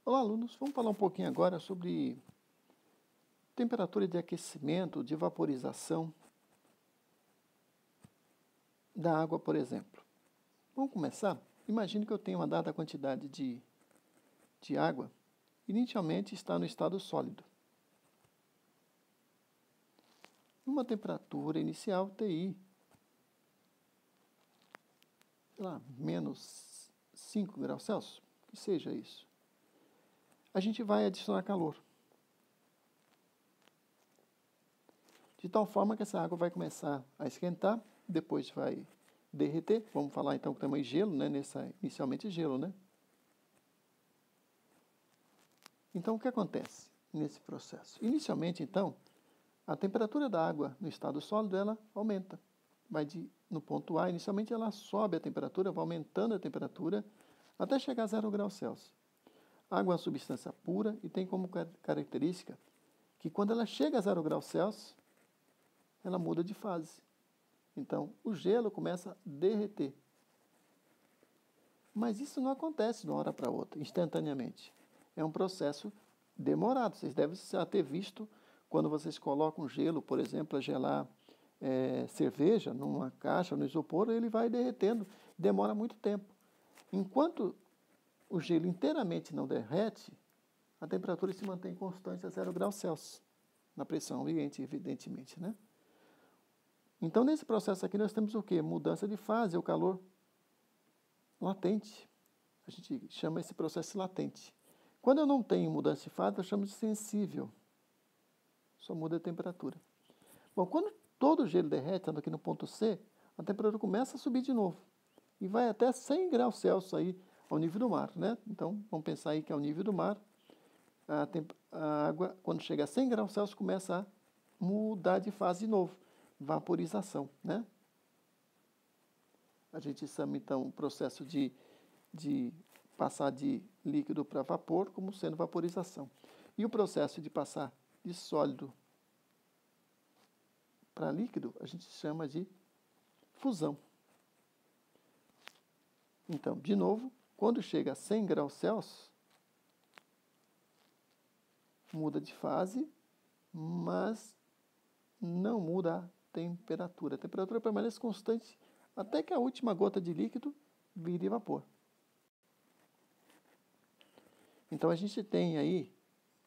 Olá, alunos. Vamos falar um pouquinho agora sobre temperatura de aquecimento, de vaporização da água, por exemplo. Vamos começar? Imagine que eu tenho uma dada quantidade de água, inicialmente está no estado sólido. Uma temperatura inicial, TI, sei lá, menos 5 graus Celsius, que seja isso. A gente vai adicionar calor, de tal forma que essa água vai começar a esquentar, depois vai derreter. Vamos falar então que também gelo, né? Inicialmente gelo, né? Então, o que acontece nesse processo? Inicialmente, então, a temperatura da água no estado sólido, ela aumenta. No ponto A, inicialmente ela sobe a temperatura, vai aumentando a temperatura, até chegar a 0 graus Celsius. A água é uma substância pura e tem como característica que quando ela chega a 0 graus Celsius, ela muda de fase. Então, o gelo começa a derreter. Mas isso não acontece de uma hora para outra, instantaneamente. É um processo demorado. Vocês devem já ter visto quando vocês colocam gelo, por exemplo, a gelar cerveja numa caixa, no isopor, ele vai derretendo. Demora muito tempo. Enquanto o gelo inteiramente não derrete, a temperatura se mantém constante a 0 graus Celsius, na pressão ambiente, evidentemente, né? Então, nesse processo aqui, nós temos o quê? Mudança de fase, o calor latente. A gente chama esse processo latente. Quando eu não tenho mudança de fase, eu chamo de sensível. Só muda a temperatura. Bom, quando todo o gelo derrete, estando aqui no ponto C, a temperatura começa a subir de novo. E vai até 100 graus Celsius aí, ao nível do mar, né? Então, vamos pensar aí que ao nível do mar, a água, quando chega a 100 graus Celsius, começa a mudar de fase de novo. Vaporização, né? A gente chama, então, o processo de passar de líquido para vapor como sendo vaporização. E o processo de passar de sólido para líquido, a gente chama de fusão. Então, de novo, quando chega a 100 graus Celsius, muda de fase, mas não muda a temperatura. A temperatura permanece constante até que a última gota de líquido vire vapor. Então, a gente tem aí,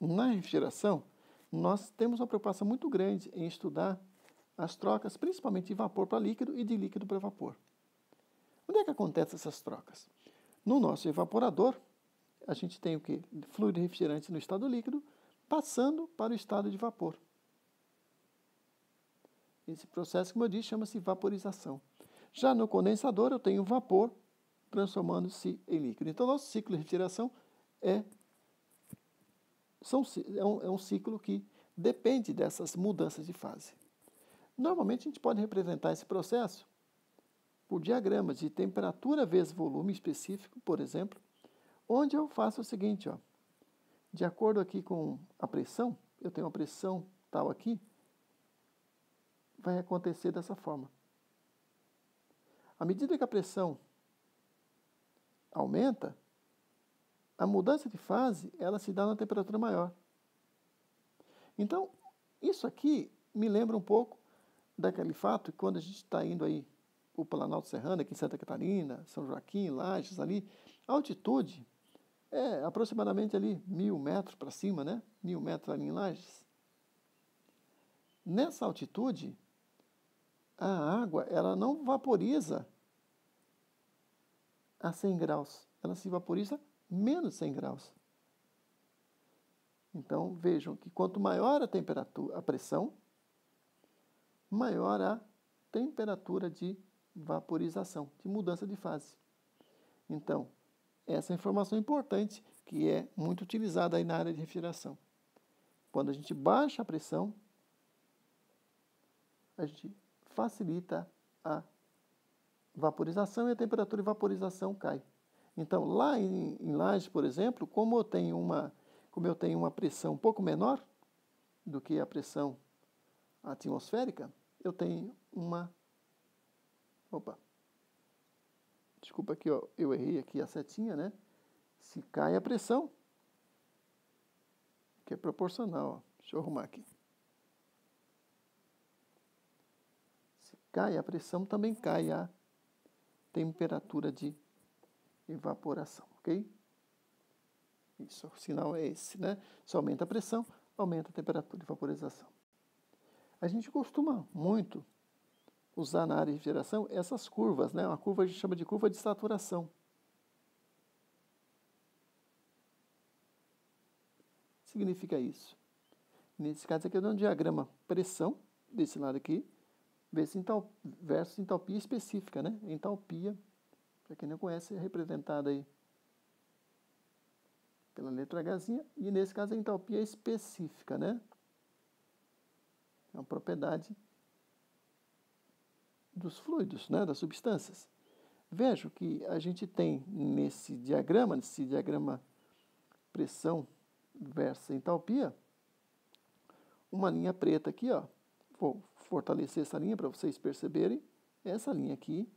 na refrigeração, nós temos uma preocupação muito grande em estudar as trocas, principalmente de vapor para líquido e de líquido para vapor. Onde é que acontecem essas trocas? No nosso evaporador, a gente tem o quê? Fluido refrigerante no estado líquido, passando para o estado de vapor. Esse processo, como eu disse, chama-se vaporização. Já no condensador, eu tenho vapor transformando-se em líquido. Então, nosso ciclo de refrigeração é um ciclo que depende dessas mudanças de fase. Normalmente, a gente pode representar esse processo por diagramas de temperatura vezes volume específico, por exemplo, onde eu faço o seguinte, ó, de acordo aqui com a pressão, eu tenho uma pressão tal aqui, vai acontecer dessa forma. À medida que a pressão aumenta, a mudança de fase, ela se dá na temperatura maior. Então, isso aqui me lembra um pouco daquele fato que quando a gente está indo aí para o Planalto Serrano, aqui em Santa Catarina, São Joaquim, Lages, ali, a altitude é aproximadamente ali 1.000 metros para cima, né? 1.000 metros ali em Lages. Nessa altitude, a água, ela não vaporiza a 100 graus, ela se vaporiza menos 100 graus. Então, vejam que quanto maior a temperatura, a pressão, maior a temperatura de vaporização, de mudança de fase. Então, essa é informação importante que é muito utilizada aí na área de refrigeração. Quando a gente baixa a pressão, a gente facilita a vaporização e a temperatura de vaporização cai. Então, lá em Lages, por exemplo, como eu tenho uma pressão um pouco menor do que a pressão atmosférica, eu tenho uma... Opa! Desculpa aqui, ó, eu errei aqui a setinha, né? Se cai a pressão, que é proporcional. Ó. Deixa eu arrumar aqui. Se cai a pressão, também cai a temperatura de evaporação, ok? Isso, o sinal é esse, né? Se aumenta a pressão, aumenta a temperatura de vaporização. A gente costuma muito usar na área de refrigeração essas curvas, né? Uma curva a gente chama de curva de saturação. O que significa isso? Nesse caso aqui eu dou um diagrama pressão, desse lado aqui, versus entalpia específica, né? Entalpia, para quem não conhece, é representada aí pela letra Hzinha, e nesse caso a entalpia específica, né? É uma propriedade dos fluidos, né? Das substâncias. Vejo que a gente tem nesse diagrama pressão versus entalpia, uma linha preta aqui, ó. Vou fortalecer essa linha para vocês perceberem. Essa linha aqui,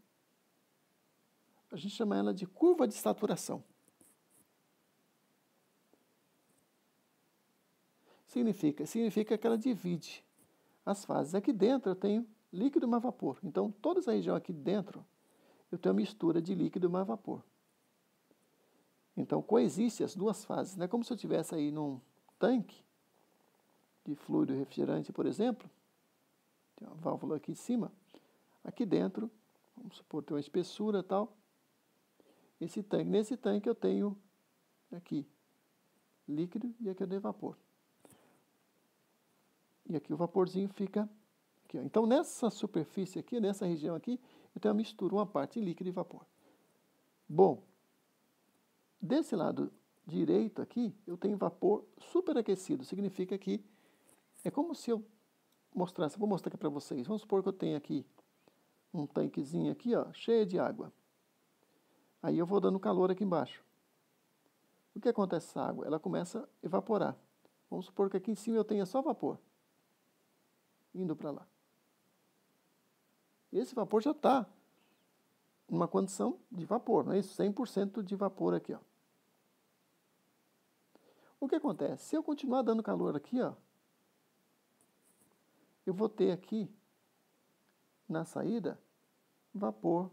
a gente chama ela de curva de saturação. Significa que ela divide as fases. Aqui dentro eu tenho líquido mais vapor. Então, toda essa região aqui dentro, eu tenho uma mistura de líquido mais vapor. Então, coexistem as duas fases. Não é como se eu estivesse aí num tanque de fluido refrigerante, por exemplo. Tem uma válvula aqui em cima. Aqui dentro, vamos supor, tem uma espessura e tal. Nesse tanque eu tenho aqui líquido e aqui eu tenho vapor. E aqui o vaporzinho fica aqui, ó. Então, nessa superfície aqui, nessa região aqui, eu tenho uma mistura, uma parte líquido e vapor. Bom, desse lado direito aqui, eu tenho vapor superaquecido. Significa que é como se eu mostrasse, vou mostrar aqui para vocês. Vamos supor que eu tenho aqui um tanquezinho aqui, ó, cheio de água. Aí eu vou dando calor aqui embaixo. O que acontece com essa água? Ela começa a evaporar. Vamos supor que aqui em cima eu tenha só vapor indo para lá. Esse vapor já está numa condição de vapor, não é isso? 100% de vapor aqui, ó. O que acontece? Se eu continuar dando calor aqui, ó, eu vou ter aqui, na saída, vapor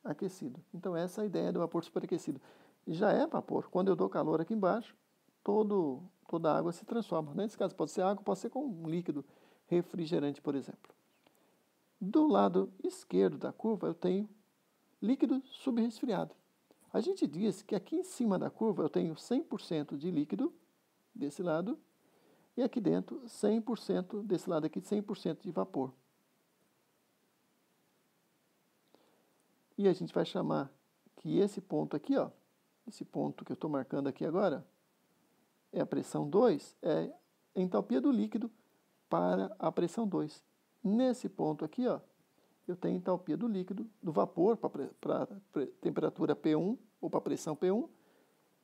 superaquecido. Então, essa é a ideia do vapor superaquecido. Já é vapor. Quando eu dou calor aqui embaixo, toda a água se transforma. Nesse caso, pode ser água, pode ser com um líquido refrigerante, por exemplo. Do lado esquerdo da curva, eu tenho líquido subresfriado. A gente diz que aqui em cima da curva eu tenho 100% de líquido, desse lado, e aqui dentro 100%, desse lado aqui, 100% de vapor. E a gente vai chamar que esse ponto aqui, ó, esse ponto que eu estou marcando aqui agora, é a pressão 2, é a entalpia do líquido para a pressão 2. Nesse ponto aqui, ó, eu tenho a entalpia do líquido, do vapor para a temperatura P1 ou para a pressão P1.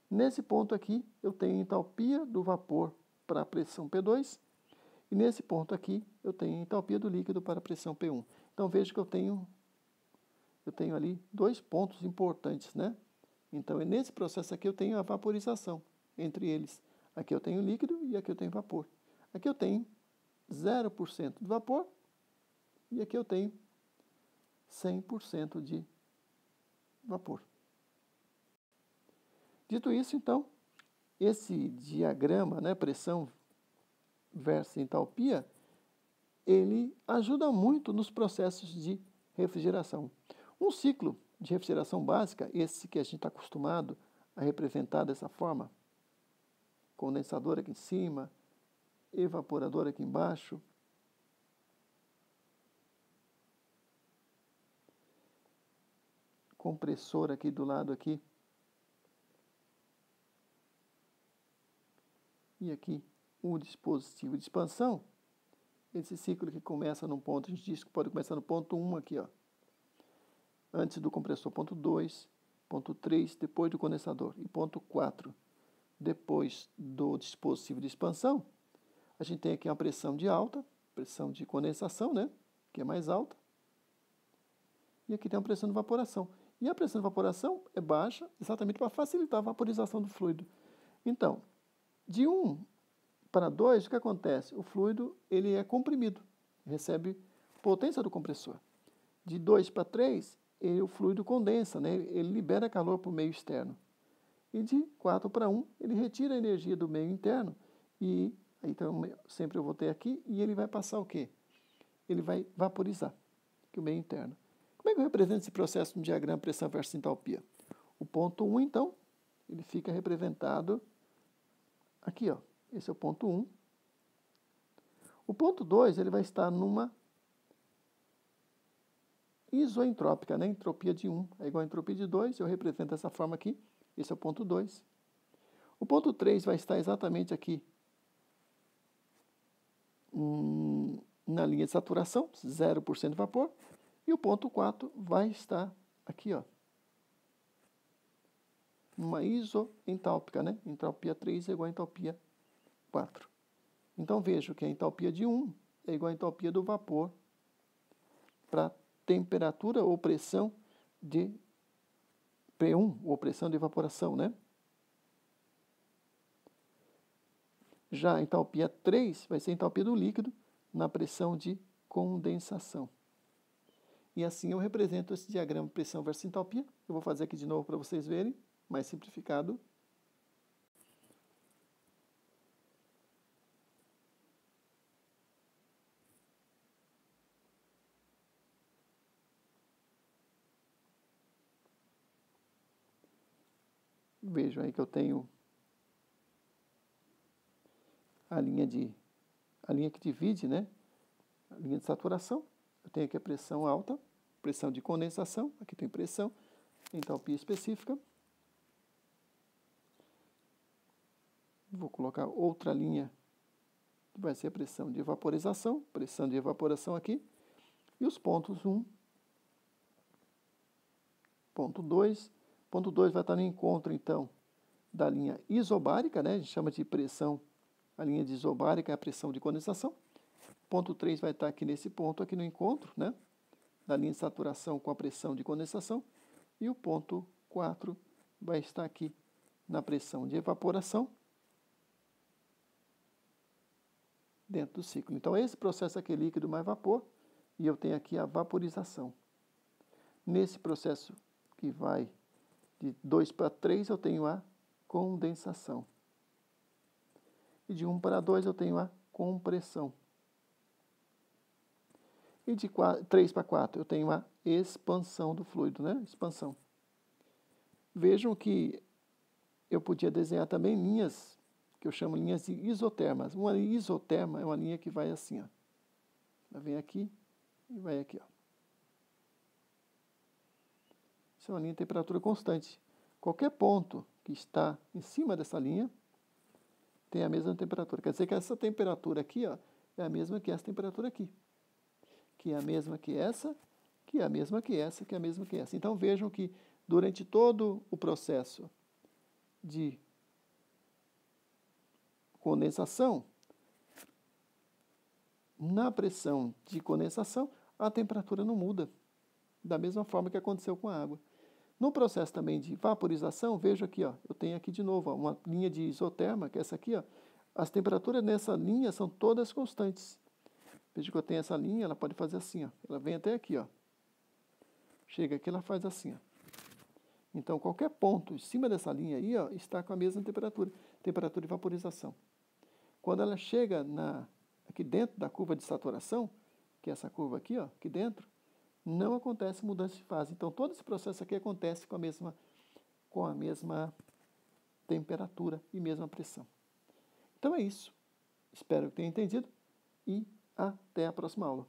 Nesse ponto aqui, eu tenho a entalpia do vapor para a pressão P2. E nesse ponto aqui, eu tenho a entalpia do líquido para a pressão P1. Então, veja que eu tenho ali dois pontos importantes, né? Então, nesse processo aqui, eu tenho a vaporização entre eles. Aqui eu tenho líquido e aqui eu tenho vapor. Aqui eu tenho 0% de vapor e aqui eu tenho 100% de vapor. Dito isso, então, esse diagrama, né, pressão versus entalpia, ele ajuda muito nos processos de refrigeração. Um ciclo de refrigeração básica, esse que a gente está acostumado a representar dessa forma, condensador aqui em cima, evaporador aqui embaixo, compressor aqui do lado aqui, e aqui o dispositivo de expansão. Esse ciclo que começa num ponto, a gente diz que pode começar no ponto 1 aqui, ó, antes do compressor, ponto 2, ponto 3, depois do condensador, e ponto 4, depois do dispositivo de expansão. A gente tem aqui uma pressão de alta, pressão de condensação, né, que é mais alta, e aqui tem uma pressão de evaporação. E a pressão de evaporação é baixa exatamente para facilitar a vaporização do fluido. Então, de 1 para 2, o que acontece? O fluido ele é comprimido, recebe potência do compressor. De 2 para 3, o fluido condensa, né? Ele libera calor para o meio externo. E de 4 para 1, ele retira a energia do meio interno. E então, sempre eu vou ter aqui, e ele vai passar o quê? Ele vai vaporizar, que é o meio interno. Como é que eu represento esse processo no diagrama pressão versus entalpia? O ponto 1, então, ele fica representado aqui, ó. Esse é o ponto 1. O ponto 2, ele vai estar numa isoentrópica, né? Entropia de 1 é igual a entropia de 2, eu represento dessa forma aqui. Esse é o ponto 2. O ponto 3 vai estar exatamente aqui na linha de saturação, 0% de vapor. E o ponto 4 vai estar aqui, ó, uma isoentálpica, né? Entalpia 3 é igual a entalpia 4. Então, vejo que a entalpia de 1 é igual a entalpia do vapor para temperatura ou pressão de P1, ou pressão de evaporação, né? Já a entalpia 3 vai ser a entalpia do líquido na pressão de condensação. E assim eu represento esse diagrama pressão versus entalpia. Eu vou fazer aqui de novo para vocês verem, mais simplificado. Vejam aí que eu tenho a linha que divide, né? A linha de saturação. Eu tenho aqui a pressão alta, pressão de condensação, aqui tem pressão, entalpia específica. Vou colocar outra linha, que vai ser a pressão de evaporação aqui. E os pontos 1, ponto 2. Ponto 2 vai estar no encontro, então, da linha isobárica, né? A gente chama de pressão, a linha de isobárica é a pressão de condensação. Ponto 3 vai estar aqui nesse ponto, aqui no encontro, né? Da linha de saturação com a pressão de condensação. E o ponto 4 vai estar aqui na pressão de evaporação dentro do ciclo. Então, esse processo aqui é líquido mais vapor, e eu tenho aqui a vaporização. Nesse processo que vai de 2 para 3, eu tenho a condensação. E de 1 para 2, eu tenho a compressão. E de 3 para 4, eu tenho a expansão do fluido, né? Expansão. Vejam que eu podia desenhar também linhas, que eu chamo linhas de isotermas. Uma isoterma é uma linha que vai assim, ó. Ela vem aqui e vai aqui, ó. Isso é uma linha de temperatura constante. Qualquer ponto que está em cima dessa linha tem a mesma temperatura. Quer dizer que essa temperatura aqui, ó, é a mesma que essa temperatura aqui. Que é a mesma que essa, que é a mesma que essa, que é a mesma que essa. Então, vejam que durante todo o processo de condensação, na pressão de condensação, a temperatura não muda, da mesma forma que aconteceu com a água. No processo também de vaporização, vejo aqui, ó, eu tenho aqui de novo ó, uma linha de isoterma, que é essa aqui, ó. As temperaturas nessa linha são todas constantes. Veja que eu tenho essa linha, ela pode fazer assim, ó. Ela vem até aqui, ó. Chega aqui, ela faz assim, ó. Então, qualquer ponto em cima dessa linha aí, ó, está com a mesma temperatura, temperatura de vaporização. Quando ela chega aqui dentro da curva de saturação, que é essa curva aqui, ó, aqui dentro, não acontece mudança de fase. Então, todo esse processo aqui acontece com a mesma temperatura e mesma pressão. Então, é isso. Espero que tenha entendido e até a próxima aula.